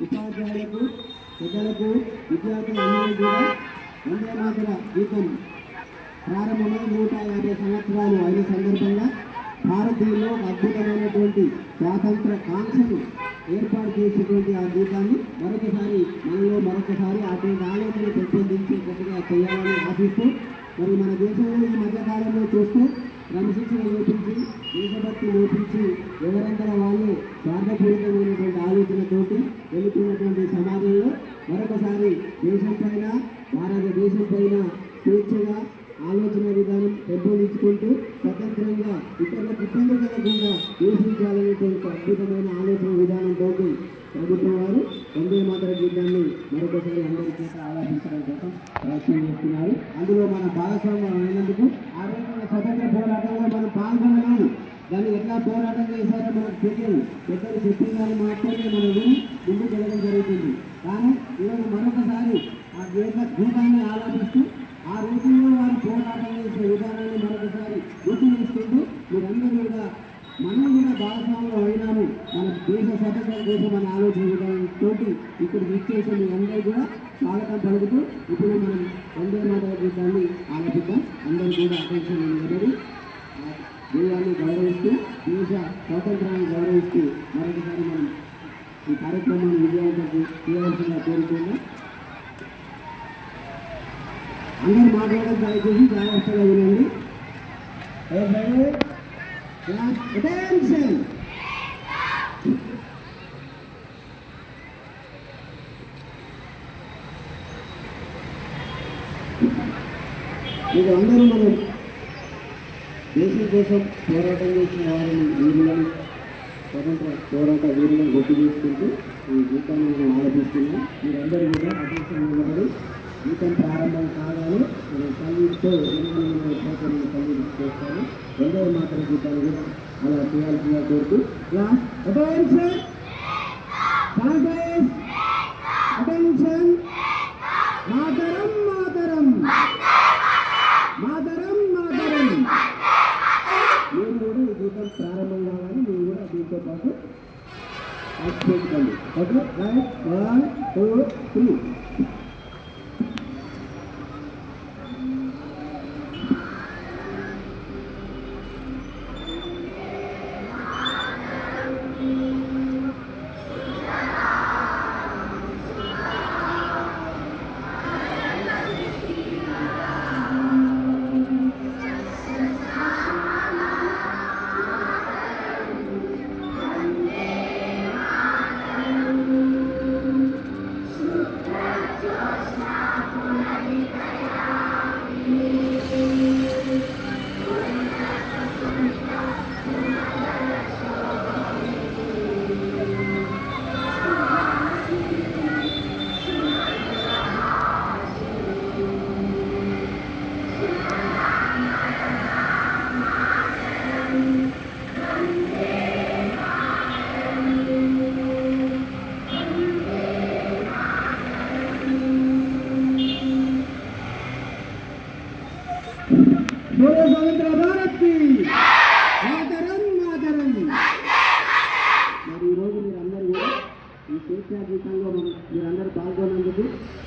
ఉపాధ్యాయులకు పెద్దలకు విద్యార్థులందరూ కూడా వందే మాతర గీతం ప్రారంభమై 150 సంవత్సరాలు అయిన సందర్భంగా భారతీయుల్లో అద్భుతమైనటువంటి స్వాతంత్ర కాంక్షను ఏర్పాటు చేసేటువంటి ఆ గీతాన్ని మరొకసారి అటువంటి ఆలోచన పెంపొందించేటట్టుగా చేయాలని ఆశిస్తూ మరి మన దేశంలో ఈ మధ్యకాలంలో చూస్తూ క్రమశిక్షణ లోపించి దేశభక్తి లోపించి ఎవరందరూ వాళ్ళు స్వార్థపూరితమైనటువంటి ఆలోచనతోటి వెళుతున్నటువంటి సమాజంలో మరొకసారి దేశం పైన భారతదేశం పైన స్వేచ్ఛగా ఆలోచన విధానం పెంపొందించుకుంటూ స్వతంత్రంగా ఇతరులకు ఇబ్బంది కలగకుండా నివసించాలనేటువంటి అద్భుతమైన ఆలోచన విధానంతో ప్రభుత్వం వారు వందే మాతర గీతాన్ని మరొకసారి అందరి చేత ఆలాపించడం కోసం ప్రయత్నం చేస్తున్నారు. అందులో మన భాగస్వామ్యం అయినందుకు ఆ రోజు మన స్వతంత్ర పోరాటంలో మనం పాల్గొనలేము. దాన్ని ఎట్లా పోరాటం చేశారో మనకు తెలియదు. పెద్దలు చెప్పిన దాన్ని మాత్రమే మనం విని ముందుకు వెళ్ళడం జరుగుతుంది. కానీ ఈరోజు మరొకసారి ఆ గీతాన్ని ఆలాపిస్తూ ఆ రోజుల్లో వారు పోరాటం చేసే విధానాన్ని మరొకసారి గుర్తు చేసుకుంటూ మీరందరూ కూడా మనం కూడా భాగస్వాములు అయినాము. మన దేశ స్వతంత్రం కోసం మన ఆలోచన విధానంతో ఇక్కడికి ఇచ్చేసి మీ అందరూ కూడా స్వాగతం పలుకుతూ ఇప్పుడు మనం వందే మాతర గీతాన్ని ఆలపిద్దాం. అందరూ కూడా అటెన్షన్ నిలబడి దేవాన్ని గౌరవిస్తూ దేశ స్వాతంత్రాన్ని గౌరవిస్తూ మరొకసారి మనం ఈ కార్యక్రమాన్ని విజయవంతం చేయవలసిందిగా కోరుతున్నాం. అందరూ మాట్లాడడం దయచేసి జాగ్రత్తగా వినండి. అటెన్షన్. మీకు అందరూ మనం దేశం కోసం పోరాటం చేసిన వారిని వీరులను స్వతంత్ర పోరాట వీరులను గుర్తు చేసుకుంటూ ఈ గీతాన్ని మనం ఆలోచిస్తున్నాం. మీరందరూ కూడా అటెన్షన్ నిలబడి గీతం ప్రారంభం కాగానే మనం సంగీతంతో సంగీతం చేస్తాను. వందే మాతర గీతాలు కూడా అలా చేయాల్సిందిగా కోరుతూ అటెన్షన్ అటెన్షన్ మాతరం మాతరం మాతరం మాతరం. మీరు కూడా ఈ గీతం ప్రారంభం కాగానే మీరు కూడా దీంతో పాటు చేసుకోండి. Okay, right, 1 2 3.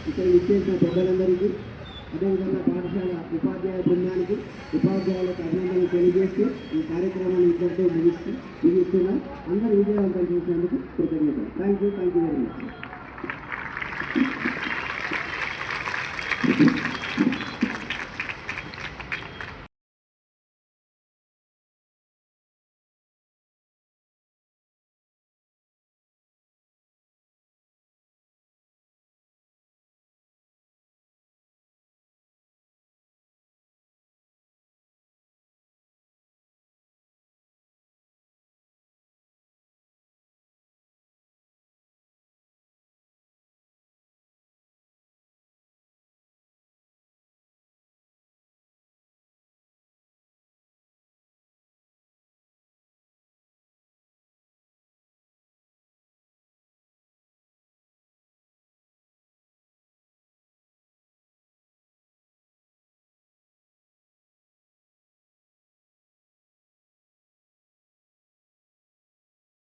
ఇక్కడ ఇచ్చేసిన పెద్దలందరికీ, అదేవిధంగా పాఠశాల ఉపాధ్యాయ బృందానికి, ఉపాధ్యాయులకు అభినందనలు తెలియజేస్తూ ఈ కార్యక్రమాన్ని ఇద్దరితో ముగిస్తున్నాం. అందరూ విజయవంతం చేసినందుకు కృతజ్ఞతలు. Thank you very much.